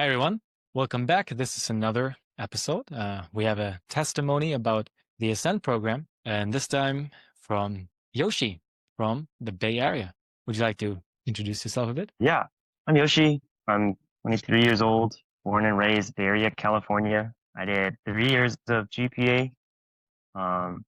Hi, everyone. Welcome back. This is another episode. We have a testimony about the Ascend program, and this time from Yoshi from the Bay Area. Would you like to introduce yourself a bit? Yeah, I'm Yoshi. I'm 23 years old, born and raised Bay Area, California. I did 3 years of GPA. Um,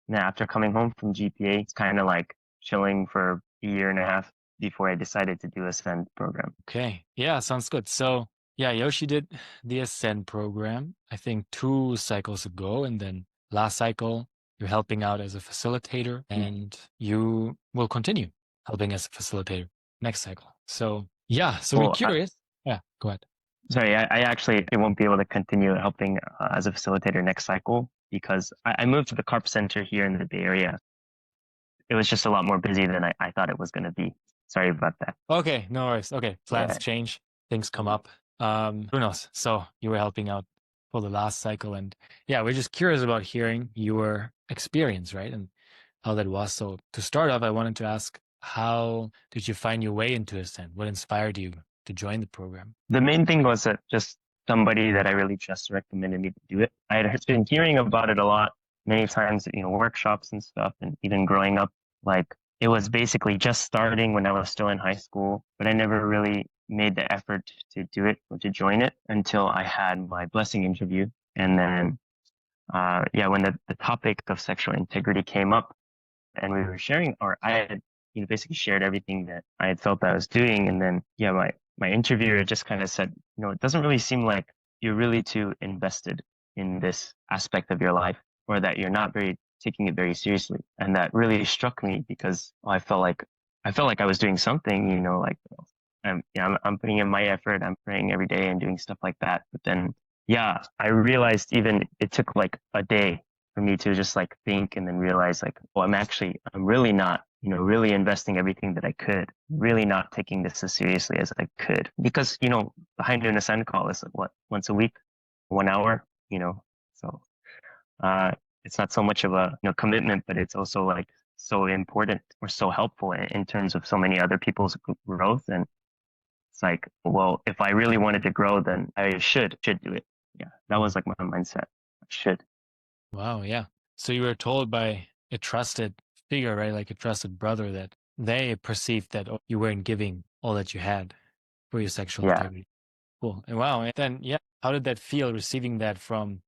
and after coming home from GPA, it's kind of like chilling for a year and a half before I decided to do a SEND program. Okay. Yeah, sounds good. So, yeah, Yoshi did the Ascend program, I think 2 cycles ago, and then last cycle, you're helping out as a facilitator, Mm. and you will continue helping as a facilitator next cycle. So, yeah, so we're Well, curious. Yeah, go ahead. sorry, I actually I won't be able to continue helping as a facilitator next cycle because I moved to the CARP Center here in the Bay Area. It was just a lot more busy than I thought it was going to be. Sorry about that. Okay, no worries. Okay, plans Yeah. change, things come up. Who knows? So you were helping out for the last cycle, and yeah, we're just curious about hearing your experience, right? And how that was. So to start off, I wanted to ask, how did you find your way into Ascend? What inspired you to join the program? The main thing was that just somebody that I really trust recommended me to do it. I had been hearing about it a lot, many times, workshops and stuff, and even growing up, like it was basically just starting when I was still in high school, but I never really made the effort to do it or to join it until I had my blessing interview. And then, yeah, when the topic of sexual integrity came up and we were sharing, or I had, basically shared everything that I had felt that I was doing. And then, yeah, my interviewer just kind of said, it doesn't really seem like you're really too invested in this aspect of your life, or that you're not very taking it very seriously. And that really struck me because I felt like I was doing something, like I'm putting in my effort, I'm praying every day and doing stuff like that. But then, yeah, I realized even it took like a day for me to just like think and then realize like, oh, I'm really not, really investing everything that I could, really not taking this as seriously as I could. Because, behind doing a send call is like, what, once a week, 1 hour, so, uh, it's not so much of a, commitment, but it's also like so important or so helpful in terms of so many other people's growth. And it's like, well, if I really wanted to grow, then I should do it. Yeah, that was like my mindset. I should. Wow, yeah. So you were told by a trusted figure, right? Like a trusted brother that they perceived that you weren't giving all that you had for your sexual Yeah. integrity. Cool. And wow. And then, yeah, how did that feel receiving that from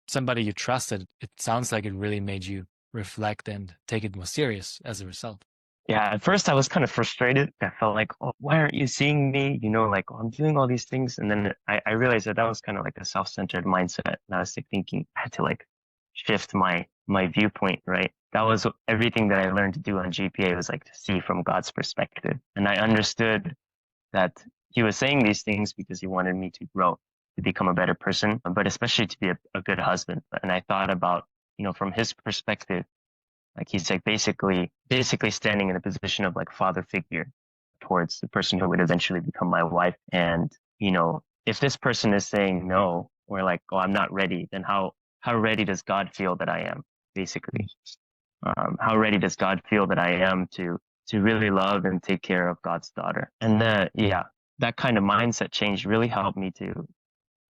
somebody you trusted? It sounds like it really made you reflect and take it more serious as a result. Yeah, at first I was kind of frustrated. I felt like, oh, why aren't you seeing me? Like, oh, I'm doing all these things. And then I realized that was kind of like a self-centered mindset. And I was like thinking I had to like shift my viewpoint, right? That was everything that I learned to do on GPA was like to see from God's perspective. And I understood that he was saying these things because he wanted me to grow, to become a better person, but especially to be a good husband. And I thought about, from his perspective, like he's like basically standing in a position of like father figure towards the person who would eventually become my wife. And, if this person is saying no, or like, oh, I'm not ready, then how ready does God feel that I am, basically? How ready does God feel that I am to really love and take care of God's daughter? And yeah, that kind of mindset change really helped me to,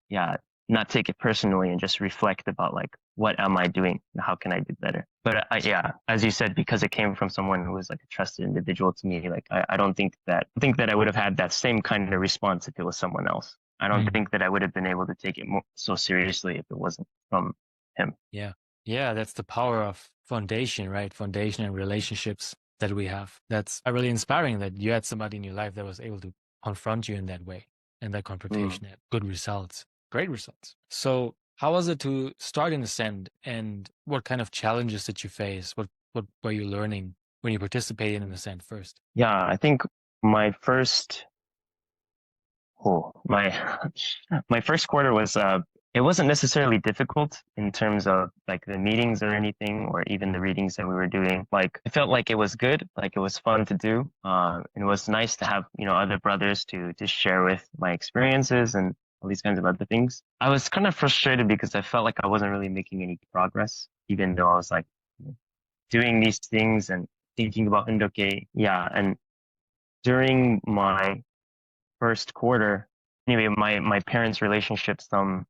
yeah, not take it personally and just reflect about like, what am I doing? How can I do better? But yeah, as you said, because it came from someone who was like a trusted individual to me, like I don't think that I would have had that same kind of response if it was someone else. I don't Mm. think that I would have been able to take it more so seriously if it wasn't from him. Yeah. Yeah, that's the power of foundation, right? Foundation and relationships that we have. That's really inspiring that you had somebody in your life that was able to confront you in that way. And that Mm. confrontation had good results, great results. So how was it to start in Ascend, and what kind of challenges did you face? What were you learning when you participated in Ascend first? Yeah, I think my first Oh, my my first quarter was it wasn't necessarily difficult in terms of like the meetings or anything or even the readings that we were doing. Like I felt like it was good, like it was fun to do. And it was nice to have, other brothers to share with my experiences and all these kinds of other things. I was kind of frustrated because I felt like I wasn't really making any progress, even though I was like doing these things and thinking about Indoke. Yeah, and during my first quarter, anyway, my parents' relationship, some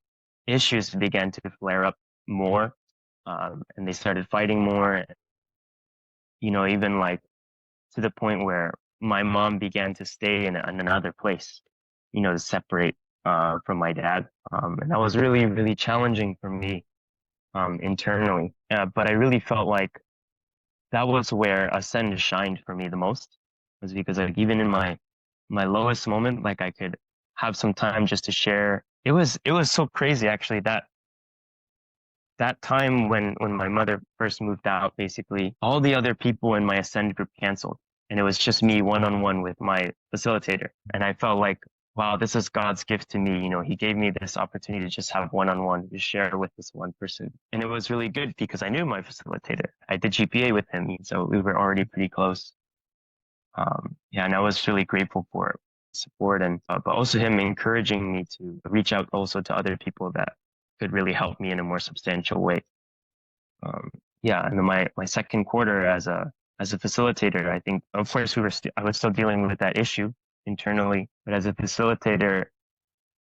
issues began to flare up more, and they started fighting more. Even like to the point where my mom began to stay in another place, to separate from my dad. And that was really, really challenging for me internally. But I really felt like that was where Ascend shined for me the most, was because like even in my lowest moment, like I could have some time just to share. It was so crazy actually that time when my mother first moved out, basically all the other people in my Ascend group canceled, and it was just me one on one with my facilitator. And I felt like, wow, this is God's gift to me. He gave me this opportunity to just have one on one to share with this one person, and it was really good because I knew my facilitator. I did GPA with him, so we were already pretty close. Yeah, and I was really grateful for support and but also him encouraging me to reach out also to other people that could really help me in a more substantial way. Um, yeah, and then my second quarter as a facilitator, I think of course I was still dealing with that issue internally, but as a facilitator,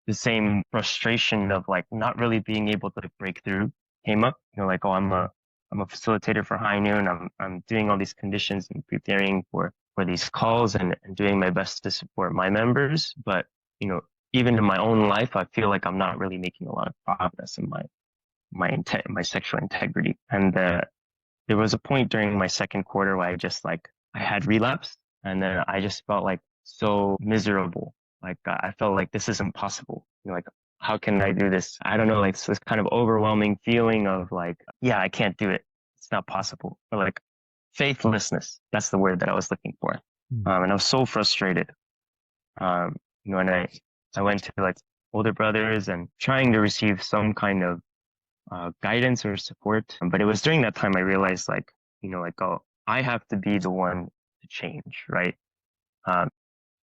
the same frustration of like not really being able to break through came up. Like, oh, I'm a facilitator for High Noon. I'm doing all these conditions and preparing for these calls and doing my best to support my members. But you know, even in my own life, I feel like I'm not really making a lot of progress in my sexual integrity. And there was a point during my second quarter where I had relapsed, and then I just felt like so miserable. Like I felt like this is impossible. Like how can I do this? I don't know. Like it's this kind of overwhelming feeling of like, yeah, I can't do it. It's not possible. Or like faithlessness. That's the word that I was looking for. Mm. And I was so frustrated. And I went to like older brothers and trying to receive some kind of guidance or support. But it was during that time I realized like, oh, I have to be the one to change, right? Um,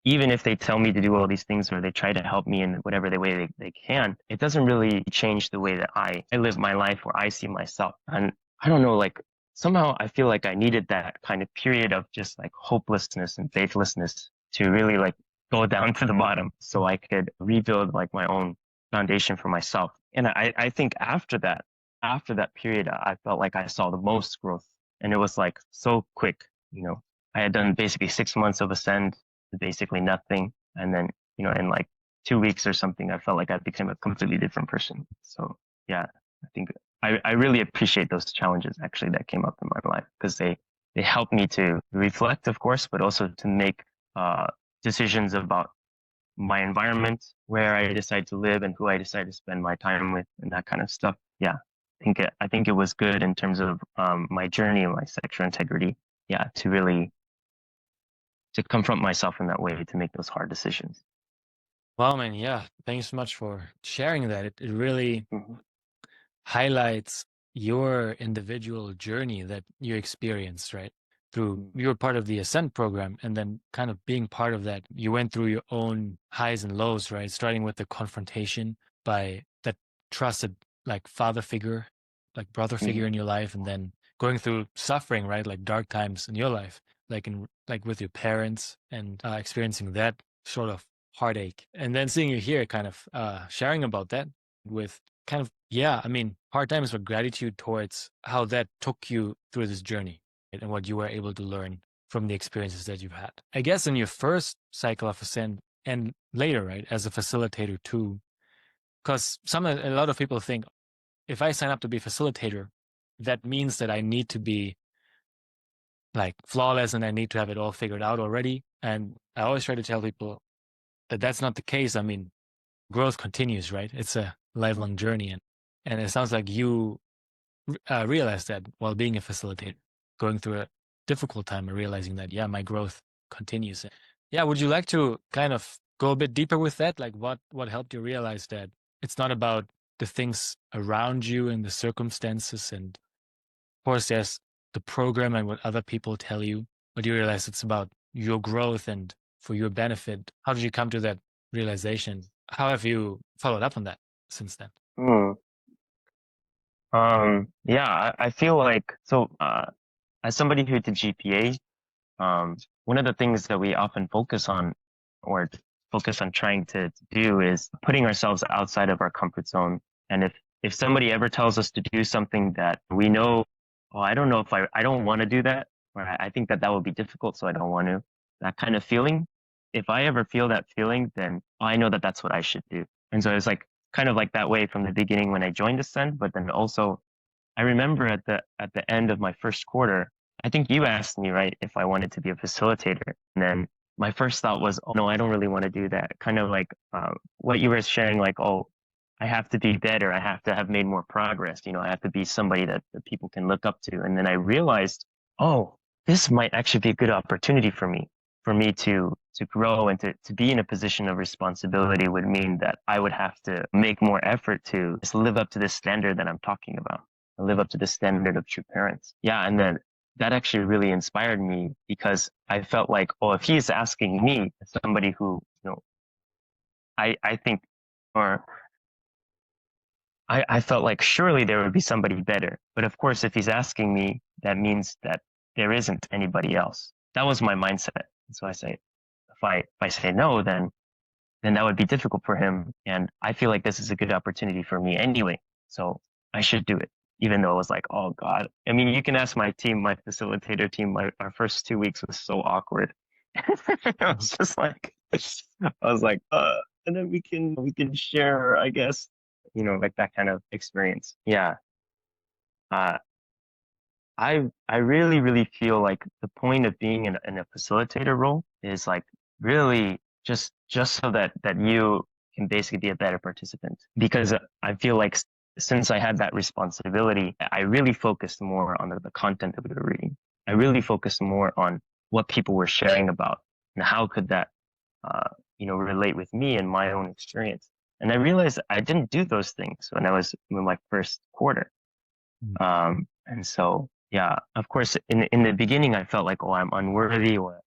Even if they tell me to do all these things or they try to help me in whatever the way they can, it doesn't really change the way that I live my life or I see myself. And I don't know, like somehow I feel like I needed that kind of period of just like hopelessness and faithlessness to really like go down to the bottom so I could rebuild like my own foundation for myself. And I think after that period, I felt like I saw the most growth, and it was like so quick, you know. I had done basically 6 months of Ascend, basically nothing. And then, in like 2 weeks or something, I felt like I became a completely different person. So yeah, I think I really appreciate those challenges actually that came up in my life because they helped me to reflect, of course, but also to make uh, decisions about my environment, where I decide to live and who I decide to spend my time with and that kind of stuff. Yeah. I think it was good in terms of my journey and my sexual integrity. Yeah, to confront myself in that way to make those hard decisions. Well, man, yeah. Thanks so much for sharing that. It really Hmm. highlights your individual journey that you experienced, right? Through you were part of the Ascent program, and then kind of being part of that, you went through your own highs and lows, right? Starting with the confrontation by that trusted like father figure, like brother figure Hmm. in your life, and then going through suffering, right? Like dark times in your life, like with your parents and experiencing that sort of heartache. And then seeing you here kind of sharing about that with kind of, yeah, I mean, hard times, but gratitude towards how that took you through this journey, right? And what you were able to learn from the experiences that you've had. I guess in your first cycle of Ascend and later, right, as a facilitator too, because a lot of people think if I sign up to be a facilitator, that means that I need to be like flawless and I need to have it all figured out already. And I always try to tell people that that's not the case. I mean, growth continues, right? It's a lifelong journey. And it sounds like you realized that while being a facilitator, going through a difficult time and realizing that, yeah, my growth continues. Yeah, would you like to kind of go a bit deeper with that? Like what helped you realize that it's not about the things around you and the circumstances, and of course there's the program and what other people tell you, but you realize it's about your growth and for your benefit. How did you come to that realization? How have you followed up on that since then? Hmm. Yeah, I feel like so as somebody who did GPA, one of the things that we often focus on or focus on trying to do is putting ourselves outside of our comfort zone. And if somebody ever tells us to do something that we know, oh, I don't know if I don't want to do that, or I think that that would be difficult, so I don't want to, that kind of feeling, if I ever feel that feeling, then I know that that's what I should do. And so it's like kind of like that way from the beginning when I joined Ascend, but then also I remember at the end of my first quarter, I think you asked me, right, if I wanted to be a facilitator. And then my first thought was, oh no, I don't really want to do that. Kind of like what you were sharing, like, oh, I have to be better. I have to have made more progress. You know, I have to be somebody that people can look up to. And then I realized, oh, this might actually be a good opportunity for me to grow and to be in a position of responsibility would mean that I would have to make more effort to just live up to this standard that I'm talking about, live up to the standard of true parents. Yeah. And then that actually really inspired me because I felt like, oh, if he's asking me, somebody who, I think, or I felt like surely there would be somebody better. But of course, if he's asking me, that means that there isn't anybody else. That was my mindset. So I say, if I say no, then that would be difficult for him. And I feel like this is a good opportunity for me anyway. So I should do it, even though it was like, oh God. I mean, you can ask my team, my facilitator team, our first 2 weeks was so awkward. I was just like, I was like, and then we can share, I guess, like that kind of experience. Yeah. Uh, I really, really feel like the point of being in a facilitator role is like really just so that you can basically be a better participant. Because I feel like since I had that responsibility, I really focused more on the content of the reading. I really focused more on what people were sharing about and how could that relate with me and my own experience. And I realized I didn't do those things when I was in my first quarter. And so, yeah, of course, in the beginning, I felt like, oh, I'm unworthy, or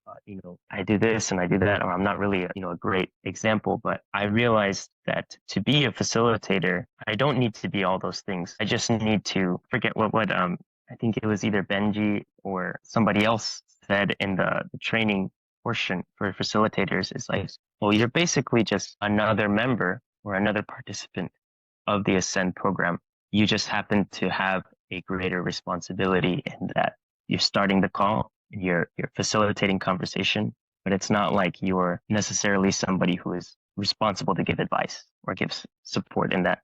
I do this and I do that, or I'm not really, a great example. But I realized that to be a facilitator, I don't need to be all those things. I just need to forget what I think it was either Benji or somebody else said in the training portion for facilitators is like, well, you're basically just another member or another participant of the Ascend program. You just happen to have a greater responsibility in that you're starting the call, you're facilitating conversation, but it's not like you're necessarily somebody who is responsible to give advice or give support in that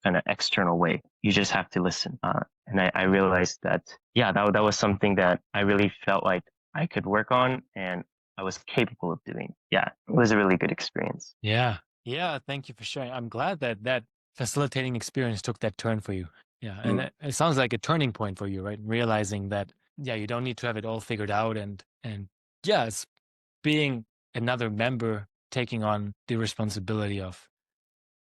kind of external way. You just have to listen. And I realized that, yeah, that was something that I really felt like I could work on and I was capable of doing. Yeah, it was a really good experience. Yeah. Yeah. Thank you for sharing. I'm glad that that facilitating experience took that turn for you. Yeah. And Mm, it sounds like a turning point for you, right? Realizing that, yeah, you don't need to have it all figured out. And yeah, it's being another member taking on the responsibility of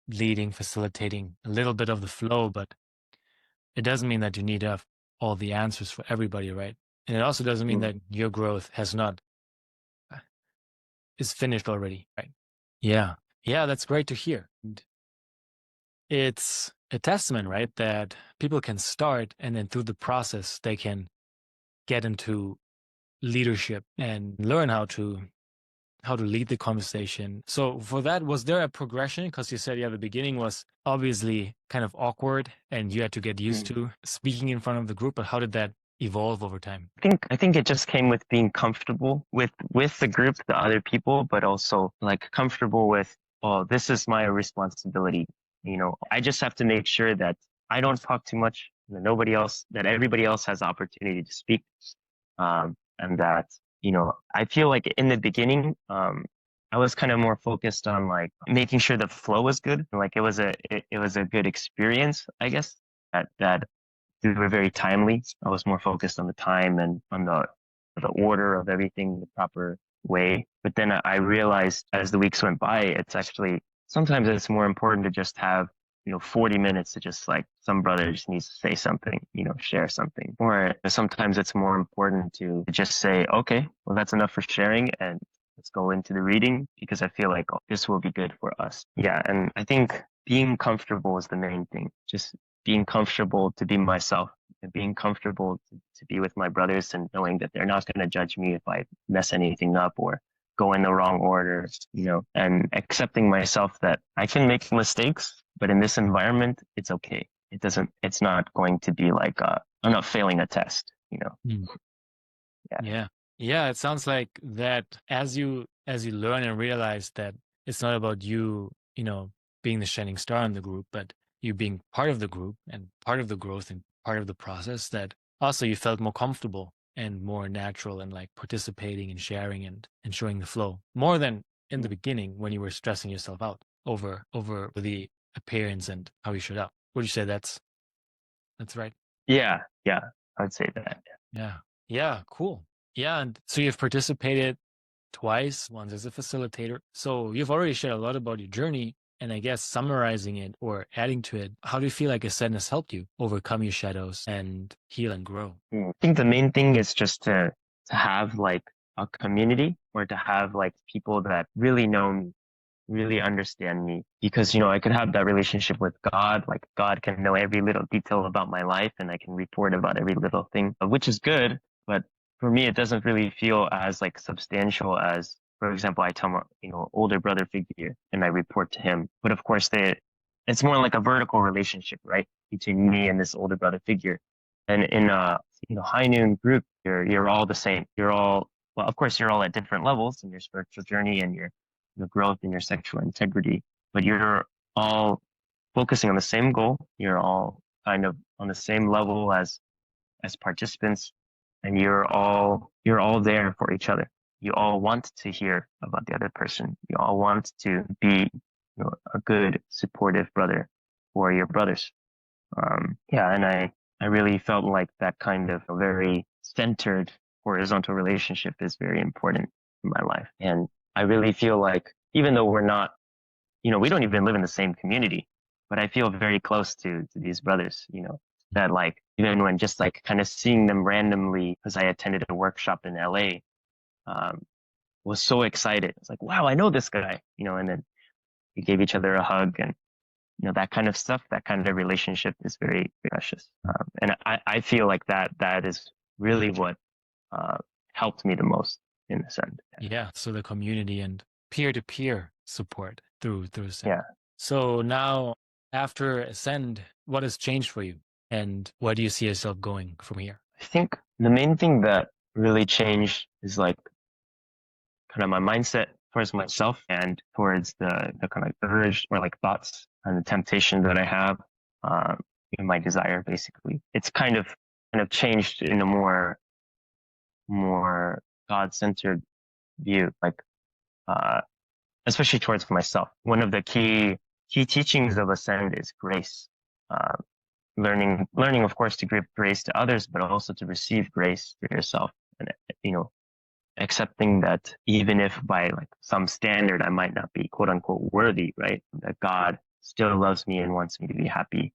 leading, facilitating a little bit of the flow, but it doesn't mean that you need to have all the answers for everybody, right? And it also doesn't mean mm, that your growth has not is finished already, right? Yeah. Yeah, that's great to hear. And it's a testament, right, that people can start and then through the process they can get into leadership and learn how to lead the conversation. So for that, was there a progression? Because you said, yeah, the beginning was obviously kind of awkward and you had to get used mm. to speaking in front of the group, but how did that evolve over time? I think it just came with being comfortable with the group, the other people, but also like comfortable with, oh, this is my responsibility. I just have to make sure that I don't talk too much, that everybody else has the opportunity to speak. And that, I feel like in the beginning, I was kind of more focused on like making sure the flow was good. Like it was a good experience, I guess, that they were very timely. I was more focused on the time and on the order of everything the proper way. But then I realized as the weeks went by, it's actually sometimes it's more important to just have 40 minutes to just like some brother just needs to say something, share something. Or sometimes it's more important to just say, okay, well, that's enough for sharing and let's go into the reading because I feel like this will be good for us. Yeah. And I think being comfortable is the main thing. Just being comfortable to be myself and being comfortable to be with my brothers and knowing that they're not going to judge me if I mess anything up or go in the wrong order, and accepting myself that I can make mistakes, but in this environment, it's okay. It's not going to be like, I'm not failing a test. Mm. Yeah. Yeah. Yeah, it sounds like that as you learn and realize that it's not about you, being the shining star in the group, but you being part of the group and part of the growth and part of the process, that also you felt more comfortable and more natural and like participating and sharing and enjoying the flow more than in the beginning when you were stressing yourself out over the appearance and how you showed up. Would you say that's right? Yeah. Yeah. I would say that. Yeah. Yeah, cool. Yeah, and so you've participated twice, once as a facilitator. So you've already shared a lot about your journey, and I guess summarizing it or adding to it, how do you feel like Ascend has helped you overcome your shadows and heal and grow? I think the main thing is just to have like a community, or to have like people that really know me, really understand me, because I could have that relationship with God. Like God can know every little detail about my life, and I can report about every little thing, which is good. But for me, it doesn't really feel as like substantial as, for example, I tell my older brother figure and I report to him. But of course, it's more like a vertical relationship, right, between me and this older brother figure. And in a high noon group, you're all the same. You're all, well, of course, you're all at different levels in your spiritual journey and your growth and your sexual integrity, but you're all focusing on the same goal. You're all kind of on the same level as participants, and you're all there for each other. You all want to hear about the other person. You all want to be a good supportive brother for your brothers. Yeah, and I really felt like that kind of a very centered horizontal relationship is very important in my life. And I really feel like, even though we don't even live in the same community, but I feel very close to these brothers, that like, even when just like kind of seeing them randomly, because I attended a workshop in LA, um, was so excited. It's like, wow, I know this guy, and then we gave each other a hug, and that kind of stuff, that kind of relationship is very precious. And I feel like that is really what uh, helped me the most in this end. Yeah, so the community and peer-to-peer support through Ascend. Yeah. So now after Ascend, what has changed for you? And where do you see yourself going from here? I think the main thing that really changed is like kind of my mindset towards myself, and towards the kind of urge or like thoughts and the temptation that I have, um, in my desire, basically. It's kind of changed in a more God-centered view, like, uh, especially towards myself. One of the key teachings of Ascend is grace. Uh, learning, of course, to give grace to others, but also to receive grace for yourself. And, you know, accepting that even if by like some standard I might not be quote unquote worthy, right? That God still loves me and wants me to be happy.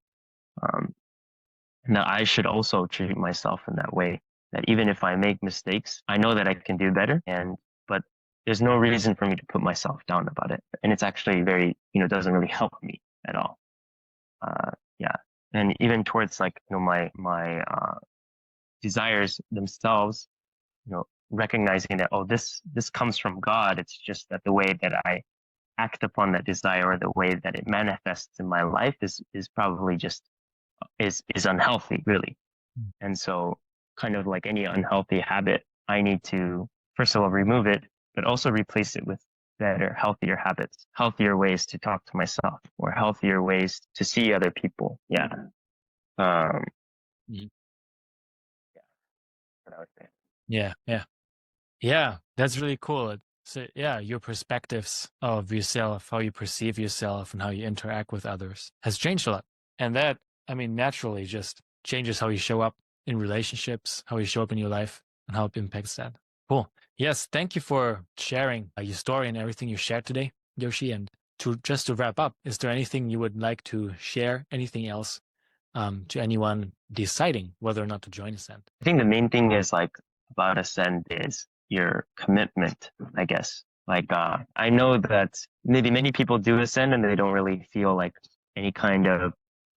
Um, and that I should also treat myself in that way. That even if I make mistakes, I know that I can do better, but there's no reason for me to put myself down about it. And it's actually very, doesn't really help me at all. Yeah. And even towards like, my desires themselves, recognizing that, oh, this comes from God. It's just that the way that I act upon that desire, or the way that it manifests in my life, is probably just is unhealthy, really. And so, kind of like any unhealthy habit, I need to first of all remove it, but also replace it with better, healthier habits, healthier ways to talk to myself, or healthier ways to see other people. Yeah. Um, Mhm. yeah, what I would say. Yeah, yeah. Yeah, that's really cool. So yeah, your perspectives of yourself, how you perceive yourself and how you interact with others has changed a lot. And that, I mean, naturally just changes how you show up in relationships, how you show up in your life, and how it impacts that. Cool. Yes, thank you for sharing your story and everything you shared today, Yoshi. And to wrap up, is there anything you would like to share? Anything else to anyone deciding whether or not to join Ascend? I think the main thing is like about Ascend is your commitment, I guess. Like, I know that maybe many people do Ascend and they don't really feel like any kind of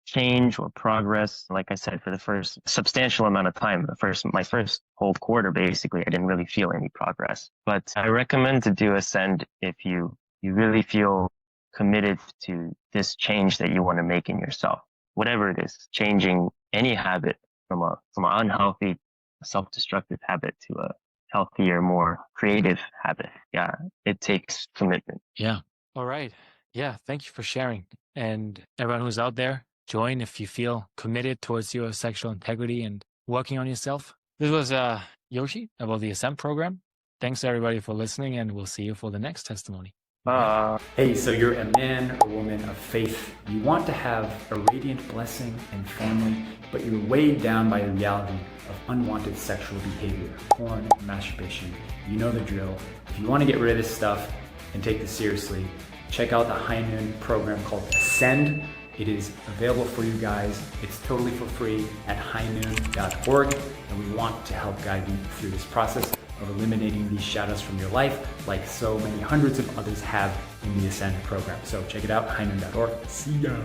change or progress. Like I said, for the first substantial amount of time, my first whole quarter, basically, I didn't really feel any progress. But I recommend to do Ascend if you really feel committed to this change that you want to make in yourself, whatever it is, changing any habit from an unhealthy, self-destructive habit to a healthier, more creative habit. Yeah, it takes commitment. Yeah. All right. Yeah. Thank you for sharing. And everyone who's out there, join if you feel committed towards your sexual integrity and working on yourself. This was Yoshi about the Ascent program. Thanks everybody for listening, and we'll see you for the next testimony. Bye. Hey, so you're a man or woman of faith. You want to have a radiant blessing and family, but you're weighed down by the reality of unwanted sexual behavior, porn, masturbation. You know the drill. If you want to get rid of this stuff and take this seriously, check out the High Noon program called Ascend. It is available for you guys. It's totally for free at highnoon.org, and we want to help guide you through this process of eliminating these shadows from your life, like so many hundreds of others have in the Ascend program. So check it out, highnoon.org. See ya.